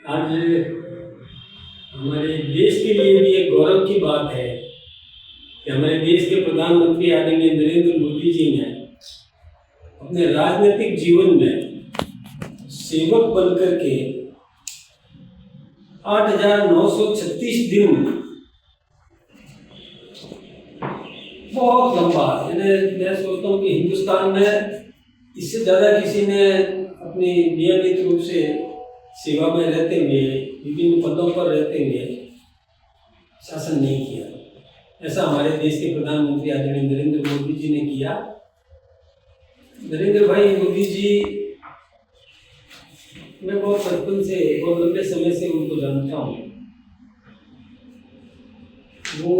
आज हमारे देश के लिए भी एक गौरव की बात है कि हमारे देश के प्रधानमंत्री आदरणीय नरेंद्र मोदी जी ने अपने राजनीतिक जीवन में सेवक बनकर के 8,936 दिन, बहुत लंबा, मैं सोचता हूँ कि हिंदुस्तान में इससे ज़्यादा किसी ने अपनी नियमित रूप से सेवा में रहते हुए, विभिन्न पदों पर रहते हुए शासन नहीं किया। ऐसा हमारे देश के प्रधानमंत्री आदरणीय नरेंद्र मोदी जी ने किया। नरेंद्र भाई मोदी जी, मैं बहुत बचपन से, बहुत लंबे समय से उनको जानता हूँ। वो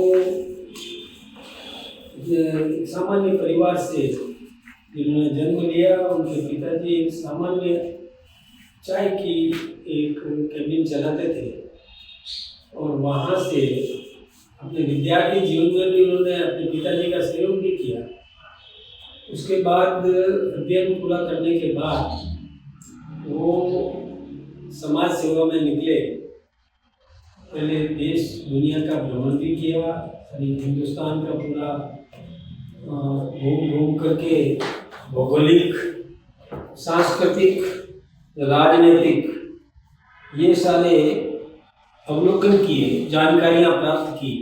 सामान्य परिवार से जिन्होंने जन्म लिया, उनके पिताजी एक सामान्य चाय की एक कैबिन चलाते थे और वहाँ से अपने विद्यार्थी जीवन में भी उन्होंने अपने पिताजी का सहयोग भी किया। उसके बाद अध्ययन पूरा करने के बाद वो समाज सेवा में निकले। पहले देश दुनिया का भ्रमण भी किया, हिंदुस्तान का पूरा घूम करके भौगोलिक, सांस्कृतिक, राजनीतिक ये सारे अवलोकन किए, जानकारियाँ प्राप्त की।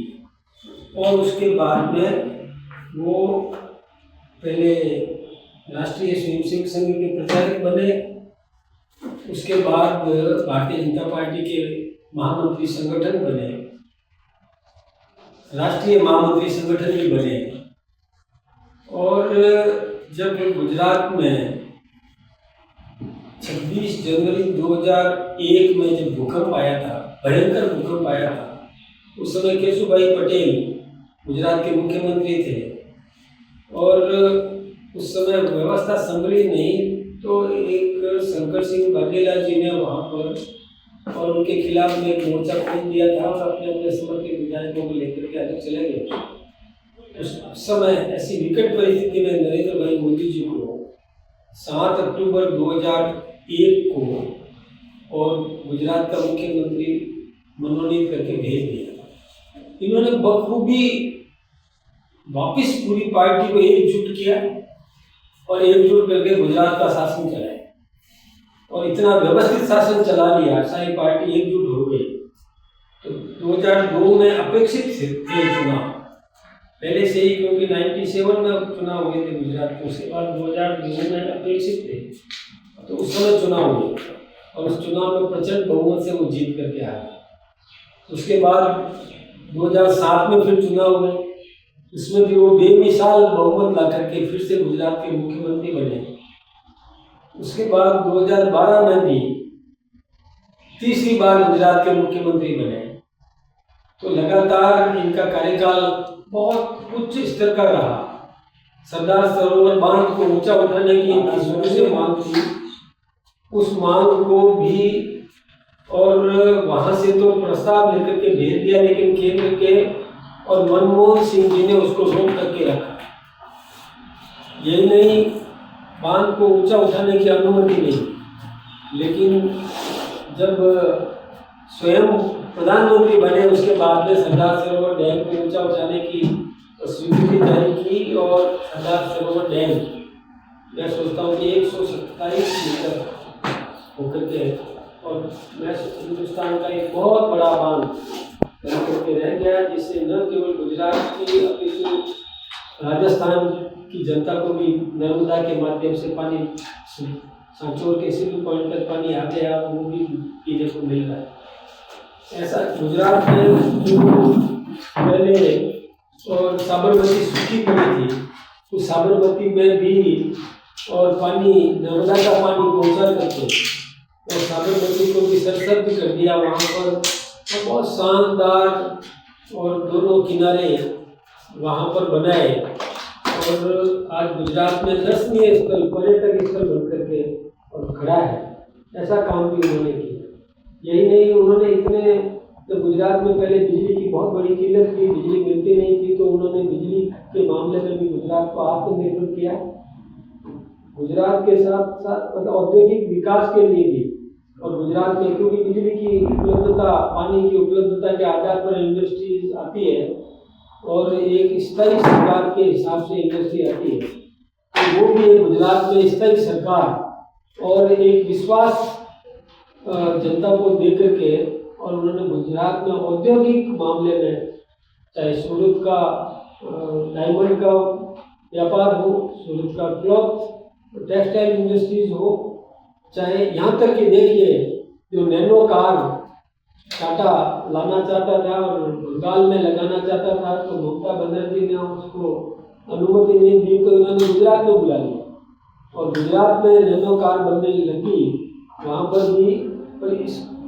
और उसके बाद में वो पहले राष्ट्रीय स्वयंसेवक संघ के प्रचारक बने। उसके बाद भारतीय जनता पार्टी के महामंत्री संगठन बने, राष्ट्रीय महामंत्री संगठन भी बने। और जब गुजरात में 26 जनवरी 2001 में जब भूकंप आया था, भयंकर भूकंप आया था, उस समय केशुभाई पटेल गुजरात के मुख्यमंत्री थे और उस समय व्यवस्था संभली नहीं, तो एक शंकर सिंह वाघेला जी ने वहाँ पर और उनके खिलाफ में एक मोर्चा खोल दिया था और अपने अपने समर्थित विधायकों को लेकर के अलग चले गए। उस समय ऐसी विकट परिस्थिति में नरेंद्र भाई मोदी जी को 7 अक्टूबर 2001 को और गुजरात का मुख्यमंत्री मनोनीत करके भेज दिया। इन्होंने बखूबी वापिस पूरी पार्टी को एकजुट किया और एकजुट करके गुजरात का शासन चलाया और इतना व्यवस्थित शासन चला लिया, सारी पार्टी एकजुट हो गई। तो 2002 में अपेक्षित थे चुनाव पहले से ही, क्योंकि 97 में चुनाव हुए थे गुजरात के, उसके बाद 2002 में अपेक्षित थे, तो उस समय चुनाव हुए और उस चुनाव में प्रचंड बहुमत से वो जीत करके आए। उसके बाद 2007 में फिर चुनाव हुए, इसमें भी वो बेमिसाल बहुमत ला करके फिर से गुजरात के मुख्यमंत्री बने। उसके बाद 2012 में भी तीसरी बार गुजरात के मुख्यमंत्री बने। तो लगातार इनका कार्यकाल बहुत उच्च स्तर का रहा। सरदार सरोवर बांध को ऊंचा उठाने की इनकी शुरू से मांग थी, उस मांग को भी और वहां से तो प्रस्ताव लेकर के भेज दिया, लेकिन केंद्र के और मनमोहन सिंह जी ने उसको रोक करके रखा। यही नहीं, बांध को ऊंचा उठाने की अनुमति नहीं, लेकिन जब स्वयं प्रधानमंत्री बने उसके बाद में सरदार सरोवर डैम को ऊंचा उठाने की स्वीकृति जारी की और सरदार सरोवर डैम, मैं सोचता हूँ कि 127 मीटर होकर के, और मैं हिंदुस्तान का एक बहुत बड़ा बांध बन करके रह गया, जिससे न केवल गुजरात की अपितु राजस्थान की जनता को भी नर्मदा के माध्यम से पानी, सांचौर के सिविल पॉइंट तक पानी आ गया, वो भी पीने को मिल रहा है। ऐसा गुजरात में जो पहले और साबरमती सूखी पड़ी थी, उस साबरमती में भी और पानी, नर्मदा का पानी पहुँचा करके और साबरमती को भी सरसब्ज कर दिया वहाँ पर, और बहुत शानदार और दोनों किनारे वहाँ पर बनाए। और आज गुजरात में दर्शनीय स्थल, पर्यटक स्थल बन करके और खड़ा है। ऐसा काम भी उन्होंने किया। यही नहीं, उन्होंने इतने, तो गुजरात में पहले बिजली की बहुत बड़ी किल्लत थी, बिजली मिलती नहीं थी, तो उन्होंने बिजली के मामले में भी गुजरात को आत्मनिर्भर किया। गुजरात के साथ साथ औद्योगिक विकास के लिए भी और गुजरात में क्योंकि बिजली की उपलब्धता, पानी की उपलब्धता के आधार पर इंडस्ट्रीज आती है और एक स्थायी सरकार के हिसाब से इंडस्ट्री आती है, तो वो भी गुजरात में स्थायी सरकार और एक विश्वास जनता को दे करके, और उन्होंने गुजरात में औद्योगिक मामले में चाहे सूरत का डायमंड का व्यापार हो, सूरत का क्लॉथ टेक्सटाइल इंडस्ट्रीज हो, चाहे यहाँ तक कि देखिए जो नैनो कार टाटा लाना चाहता था और बंगाल में लगाना चाहता था, तो ममता बनर्जी ने उसको अनुमति नहीं दी, तो उन्होंने गुजरात में बुला लिया और गुजरात में नैनो कार बनने लगी वहाँ पर भी। पर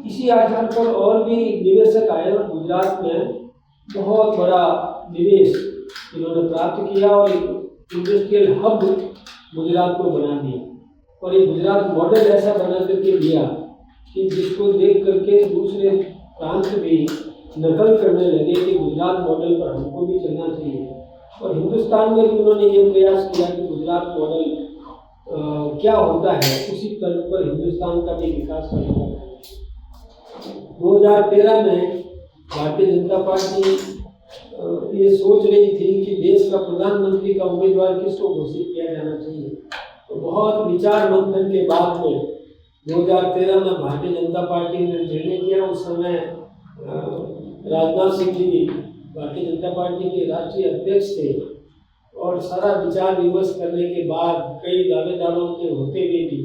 इसी आधार पर और भी निवेशक आए और गुजरात में बहुत बड़ा निवेश इन्होंने प्राप्त किया और इंडस्ट्रियल हब गुजरात को बना दिया। और ये गुजरात मॉडल ऐसा बना करके दिया कि जिसको देख करके दूसरे प्रांत भी नकल करने लगे कि गुजरात मॉडल पर हमको भी चलना चाहिए। और हिंदुस्तान में भी उन्होंने ये प्रयास किया कि गुजरात मॉडल क्या होता है, उसी तर्ज पर हिंदुस्तान का भी विकास करना है। 2013 में भारतीय जनता पार्टी ये सोच रही थी कि देश का प्रधानमंत्री का उम्मीदवार किसको घोषित किया जाना चाहिए। तो बहुत विचार मंथन के बाद में 2013 में भारतीय जनता पार्टी ने निर्णय किया। उस समय राजनाथ सिंह जी भारतीय जनता पार्टी के राष्ट्रीय अध्यक्ष थे और सारा विचार विमर्श करने के बाद कई दावेदारों के होते हुए भी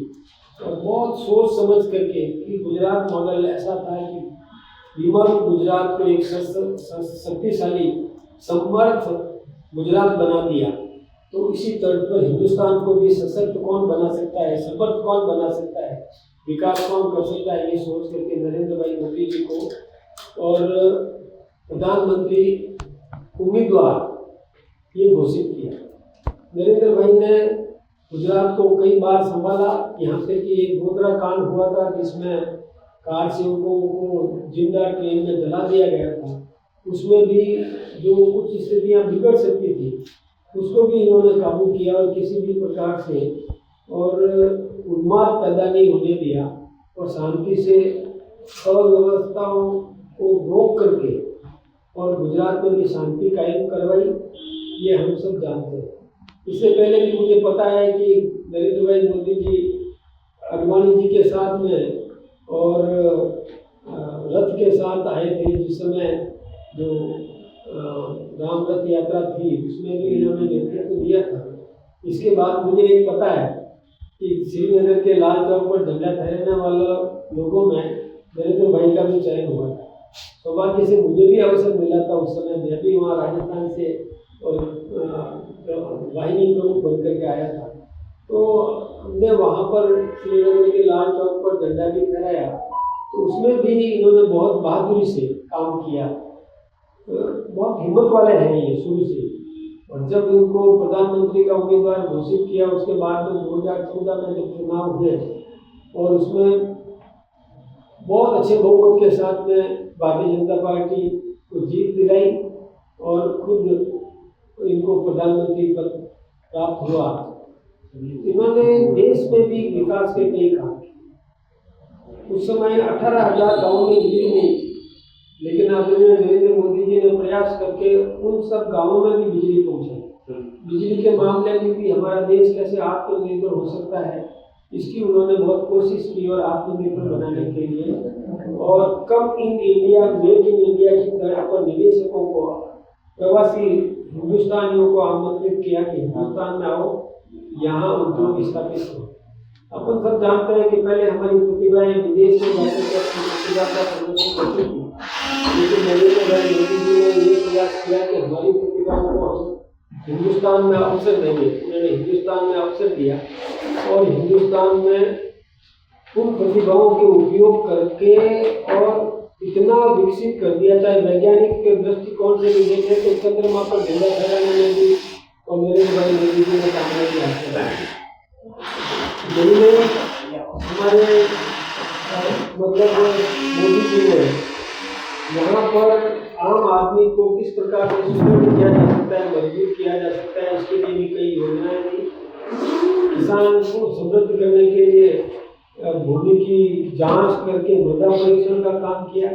और बहुत सोच समझ करके कि गुजरात मॉडल ऐसा था कि विमल गुजरात को एक शक्तिशाली समर्थ गुजरात बना दिया। तो इसी तर्ज पर हिंदुस्तान को भी सशक्त कौन बना सकता है, समर्थ कौन बना सकता है, विकास कौन कर सकता है, ये सोच करके नरेंद्र भाई मोदी जी को और प्रधानमंत्री उम्मीदवार ये घोषित किया। नरेंद्र भाई ने गुजरात को कई बार संभाला, यहाँ से कि एक गोधरा कांड हुआ था जिसमें कार सेवकों को जिंदा ट्रेन में जला दिया गया था। उसमें भी जो कुछ स्थितियाँ बिगड़ सकती थी उसको भी इन्होंने काबू किया और किसी भी प्रकार से और उन्माद पैदा नहीं होने दिया और शांति से अव्यवस्थाओं को रोक करके और गुजरात में भी शांति कायम करवाई। ये हम सब जानते हैं। इससे पहले भी मुझे पता है कि नरेंद्र भाई मोदी जी अडवाणी जी के साथ में और रथ के साथ आए थे, जिस समय जो राम रथ यात्रा थी उसमें भी इन्होंने नेतृत्व दिया था। इसके बाद मुझे ये पता है कि श्रीनगर के लाल चौक पर झंडा फहराने वाले लोगों में नरेंद्र भाई का भी चयन हुआ था। सौभाग्य से मुझे भी अवसर मिला था, उस समय मैं भी वहाँ राजस्थान से और वाहिनी प्रमुख बन करके आया था। तो हमने वहाँ पर श्रीनगर के लाल चौक पर झंडा भी फहराया, तो उसमें भी इन्होंने बहुत बहादुरी से काम किया। बहुत हिम्मत वाले हैं ये शुरू से। और जब इनको प्रधानमंत्री का उम्मीदवार घोषित किया उसके बाद में 2014 में जब चुनाव हुए और उसमें बहुत अच्छे बहुमत के साथ में भारतीय जनता पार्टी को जीत दिलाई और खुद इनको प्रधानमंत्री पद प्राप्त हुआ। इन्होंने देश में भी विकास के कई काम किए। उस समय 18,000 गाँव में बिजली नहीं थी, लेकिन आदरणीय नरेंद्र मोदी जी ने प्रयास करके उन सब गाँवों में भी बिजली पहुंचाई। बिजली के मामले में भी हमारा देश कैसे आत्मनिर्भर हो सकता है, इसकी उन्होंने बहुत कोशिश की और आत्मनिर्भर बनाने के लिए और come in India, make in India की तरह पर निवेशकों को, प्रवासी हिंदुस्तानियों को आमंत्रित किया कि हिंदुस्तान में आओ, यहाँ उद्योग स्थापित हो। अपन सब जानते हैं कि पहले हमारी प्रतिभाएं विदेश में जाकर के अपनी प्रतिभा का प्रदर्शन करती थी, लेकिन नरेंद्र भाई मोदी जी ने ये प्रयास किया कि हमारी प्रतिभाओं को हिंदुस्तान में अवसर देंगे। उन्होंने हिंदुस्तान में अवसर दिया और हिंदुस्तान में उन प्रतिभाओं के उपयोग करके और इतना विकसित कर दिया, चाहे वैज्ञानिक के दृष्टिकोण से भी देखें तो चंद्रमा पर झंडा फहराने में भी और नरेंद्र भाई मोदी जी ने कामयाबी हासिल की। हमारे मतलब मोदी जी ने यहाँ पर आम आदमी को किस प्रकार से सुदृढ़ किया जा सकता है, मजबूत किया जा सकता है, इसके लिए भी कई योजनाएं दी। किसान को समृद्ध करने के लिए भूमि की जांच करके मृदा परीक्षण का काम किया,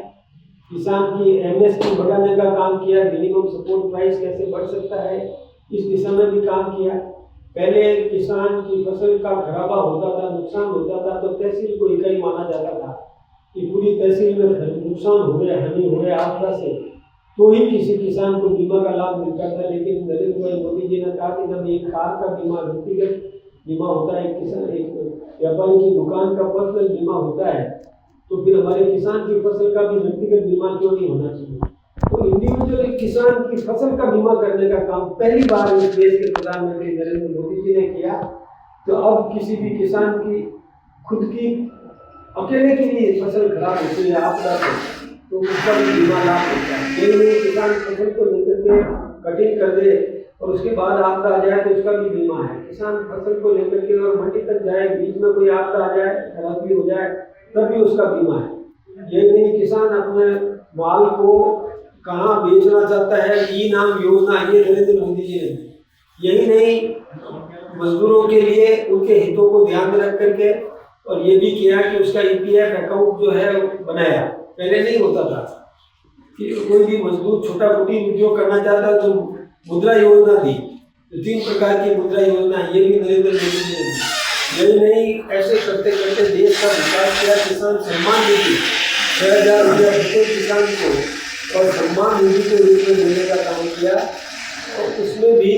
किसान की एमएसपी बढ़ाने का काम किया, मिनिमम सपोर्ट प्राइस कैसे बढ़ सकता है इस दिशा में भी काम किया। पहले किसान की फसल का खराबा होता था, नुकसान होता था तो तहसील को इकाई माना जाता था कि पूरी तहसील में नुकसान हो गया, हानि हो गया आपदा से, तो ही किसी किसान को बीमा का लाभ मिलता था। लेकिन नरेंद्र भाई मोदी जी ने कहा कि जब एक कार का बीमा, व्यक्तिगत बीमा होता है, एक व्यापारी की दुकान का पर्सनल बीमा होता है, तो फिर हमारे किसान की फसल का भी व्यक्तिगत बीमा क्यों नहीं होना चाहिए। तो इंडिविजुअल किसान की फसल का बीमा करने का काम पहली बार इस देश के प्रधानमंत्री नरेंद्र मोदी जी ने किया। तो अब किसी भी किसान की खुद की अकेले के लिए फसल खराब होती है आपदा से, तो उसका भी बीमा लाभ होता है। यही नहीं किसान फसल को लेकर के कटिंग कर दे और उसके बाद आपदा आ जाए तो उसका भी बीमा है। किसान फसल को लेकर के और मंडी तक जाए, बीच में कोई आपदा आ जाए, खराबी हो जाए, तभी उसका बीमा है। यही नहीं किसान अपने माल को कहाँ बेचना चाहता है, ई नाम योजना ये नरेंद्र मोदी जी ने। यही नहीं मजदूरों के लिए उनके हितों को ध्यान में रख करके और ये भी किया कि उसका ईपीएफ अकाउंट जो है बनाया। पहले नहीं होता था कि कोई भी मजदूर छोटा कुटीर उद्योग करना चाहता तो मुद्रा योजना दी, तो 3 प्रकार की मुद्रा योजना ये भी नरेंद्र मोदी जी ने दी। यही नहीं ऐसे करते करते देश का विकास किया। किसान सम्मान निधि 6,000 रुपया प्रत्येक किसान को और सम्मान निधि के रूप में देने का काम किया, और उसमें भी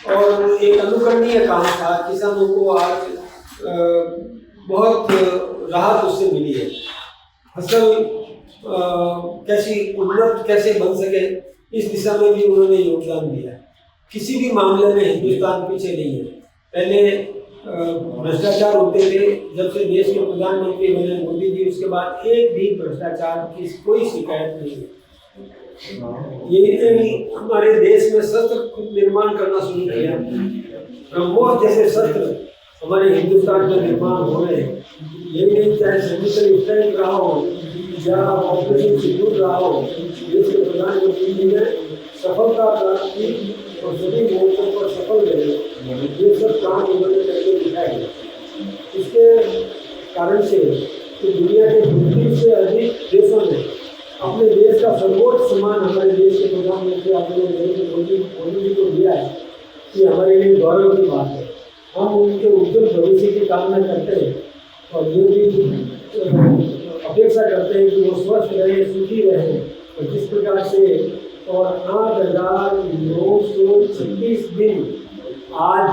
और एक अनुकरणीय काम था। किसानों को आज बहुत राहत उससे मिली है। फसल कैसी उन्नत कैसे बन सके इस दिशा में भी उन्होंने योगदान दिया। किसी भी मामले में हिंदुस्तान पीछे नहीं है। पहले भ्रष्टाचार होते थे, जब से देश के प्रधानमंत्री बने मोदी जी उसके बाद एक भी भ्रष्टाचार की कोई शिकायत नहीं है। ये हमारे देश में शस्त्र खुद निर्माण करना शुरू किया। ब्रह्मोस जैसे शस्त्र हमारे हिंदुस्तान में निर्माण हो रहे हैं। यही नहीं चाहे सर्जिकल स्ट्राइक रहा हो या ऑपरेशन सिंदूर रहा हो, देश के प्रधानमंत्री जी ने सफलता प्राप्त की और सभी मोर्चों पर सफल रहे। ये सब काम उन्होंने करके दिखाए। इसके कारण से कि दुनिया के 32 से अधिक देशों ने अपने देश का सर्वोच्च सम्मान हमारे देश के प्रधानमंत्री आदरणीय नरेंद्र मोदी जी को दिया है। ये हमारे लिए गौरव की बात है। हम उनके उज्जवल भविष्य की कामना करते हैं और ये भी अपेक्षा करते हैं कि वो स्वस्थ रहे, सुखी रहे। और जिस प्रकार से और 8,936 दिन आज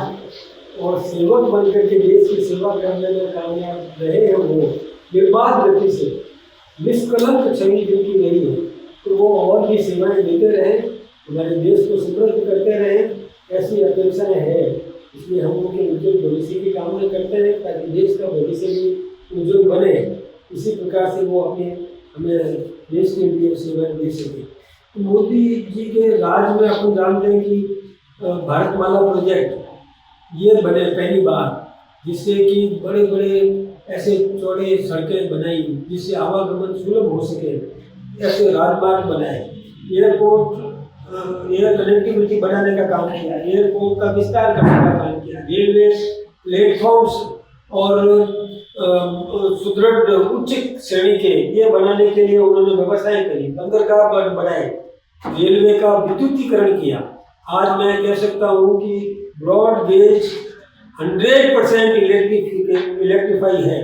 और सेवक बनकर के देश की सेवा करने में कामयाब रहे हैं, वो निर्बाध गति से निष्कलंक छवि जिनकी रही है, तो वो और भी सेवाएं देते रहे, हमारे देश को समृद्ध करते रहे, ऐसी अपेक्षाएं हैं। इसलिए हम उनके उज्जवल भविष्य की कामना करते हैं ताकि देश का भविष्य भी उज्जवल बने। इसी प्रकार से वो अपने हमें देश के लिए सेवाएं दे सके। तो मोदी जी के राज में अपन जानते हैं कि भारतमाला प्रोजेक्ट ये बने पहली बार, जिससे कि बड़े बड़े ऐसे चौड़े सड़कें बनाई जिससे आवागमन सुलभ हो सके, ऐसे राजमार्ग बनाए, एयरपोर्ट एयर कनेक्टिविटी बढ़ाने का काम किया, एयरपोर्ट का विस्तार करने का काम किया, रेलवे प्लेटफॉर्म्स और सुदृढ़ उच्च श्रेणी के ये बनाने के लिए उन्होंने व्यवस्थाएं करी, बंदरगाह बढ़ाए, रेलवे का विद्युतीकरण किया। आज मैं कह सकता हूँ कि ब्रॉड गेज 100% इलेक्ट्रीफाई है।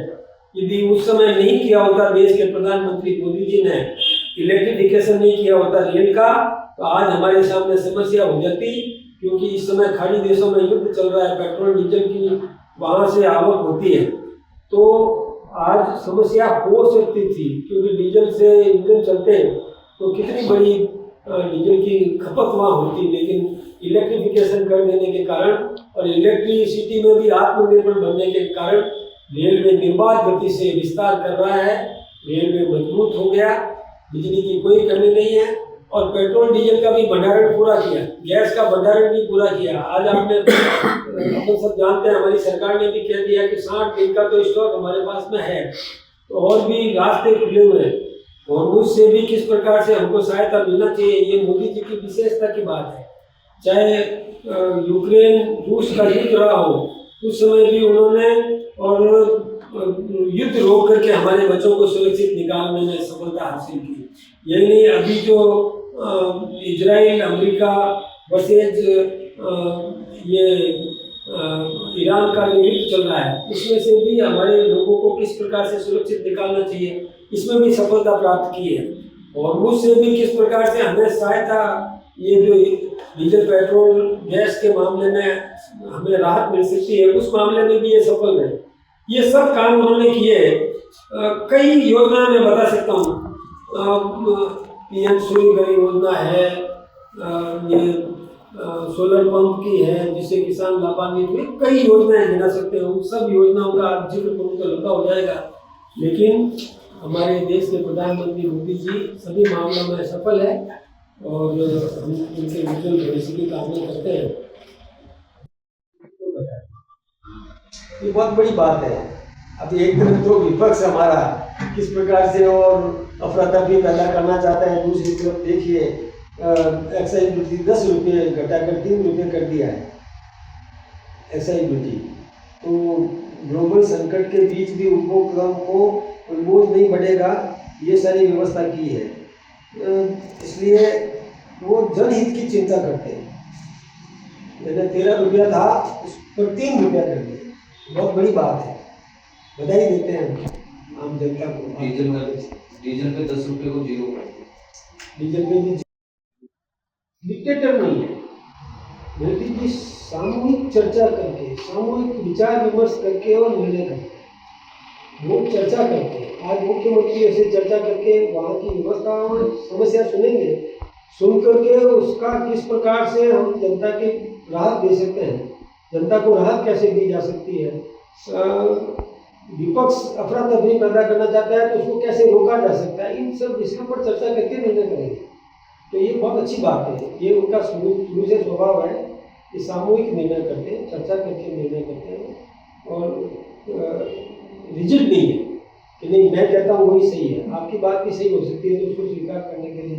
यदि उस समय नहीं किया होता, देश के प्रधानमंत्री मोदी जी ने इलेक्ट्रिफिकेशन नहीं किया होता रेल का, तो आज हमारे सामने समस्या हो जाती, क्योंकि इस समय खाड़ी देशों में युद्ध चल रहा है, पेट्रोल डीजल की वहाँ से आवक होती है, तो आज समस्या हो सकती थी। क्योंकि डीजल से इंजन चलते हैं तो कितनी बड़ी डीजल की खपत वहाँ होती, लेकिन इलेक्ट्रिफिकेशन कर देने के कारण और इलेक्ट्रिसिटी में भी आत्मनिर्भर बनने के कारण रेलवे निर्बाध गति से विस्तार कर रहा है। रेलवे मजबूत हो गया, बिजली की कोई कमी नहीं है, और पेट्रोल डीजल का भी भंडारण पूरा किया, गैस का भंडारण भी पूरा किया। आज आपने अपन सब जानते हैं, हमारी सरकार ने भी कह दिया कि 60 दिन का तो स्टॉक हमारे पास में है, तो और भी रास्ते खुले हुए हैं। और मुझसे भी किस प्रकार से हमको सहायता मिलना चाहिए, ये मोदी जी की विशेषता की बात है। चाहे यूक्रेन रूस का युद्ध रहा हो, उस समय भी उन्होंने और युद्ध रोक करके हमारे बच्चों को सुरक्षित निकालने में सफलता हासिल की। यही नहीं, अभी जो इजराइल अमेरिका वर्सेज ये ईरान का जो युद्ध चल रहा है, उसमें से भी हमारे लोगों को किस प्रकार से सुरक्षित निकालना चाहिए, इसमें भी सफलता प्राप्त की है। और उससे भी किस प्रकार से हमें सहायता, ये जो डीजल पेट्रोल गैस के मामले में हमें राहत मिल सकती है, उस मामले में भी ये सफल है। ये सब काम उन्होंने किए। कई योजना मैं बता सकता हूँ, पीएम सूर्य घर योजना है, ये सोलर पंप की है जिससे किसान लाभान्वित हुए, कई योजनाएं गिना सकते हैं। उन सब योजनाओं का जिक्र करूँ तो लंबा हो जाएगा, लेकिन हमारे देश के प्रधानमंत्री मोदी जी सभी मामलों में सफल है और हम उनके उज्जवल भविष्य की कामना करते हैं। ये बहुत बड़ी बात है। अब एक तरफ तो विपक्ष हमारा किस प्रकार से और अफरा तफरी पैदा करना चाहता है, दूसरी तरफ देखिए एक्साइज ड्यूटी 10 रुपये घटाकर 3 रुपये कर दिया है एक्साइज ड्यूटी। तो ग्लोबल संकट के बीच भी उपभोक्ताओं को कोई बोझ नहीं बढ़ेगा, ये सारी व्यवस्था की है। इसलिए वो जनहित की चिंता करते हैं। मैंने 13 रुपया था, उस पर 3 रुपया कर दिया, बहुत बड़ी बात है, बधाई देते हैं आम जनता को। डीजल पे 10 रुपये को 0 कर दिया। डीजल पे भी डिक्टेटर नहीं है, मोदी जी सामूहिक चर्चा करके, सामूहिक विचार विमर्श करके और निर्णय करके लोग चर्चा करते हैं। आज मुख्यमंत्री ऐसे चर्चा करके वहाँ की व्यवस्था और समस्या सुनेंगे, सुन करके उसका किस प्रकार से हम जनता की राहत दे सकते हैं, जनता को राहत कैसे दी जा सकती है। विपक्ष अफरा तफरी पैदा करना चाहता है तो उसको कैसे रोका जा सकता है, इन सब विषयों पर चर्चा करके निर्णय करेंगे। तो ये बहुत अच्छी बात है, ये उनका शुरू से स्वभाव है कि सामूहिक निर्णय करते हैं, चर्चा करके निर्णय करते हैं और रिजिड नहीं है कि नहीं मैं कहता हूँ वही सही है। आपकी बात भी सही हो सकती है तो उसको स्वीकार करने के लिए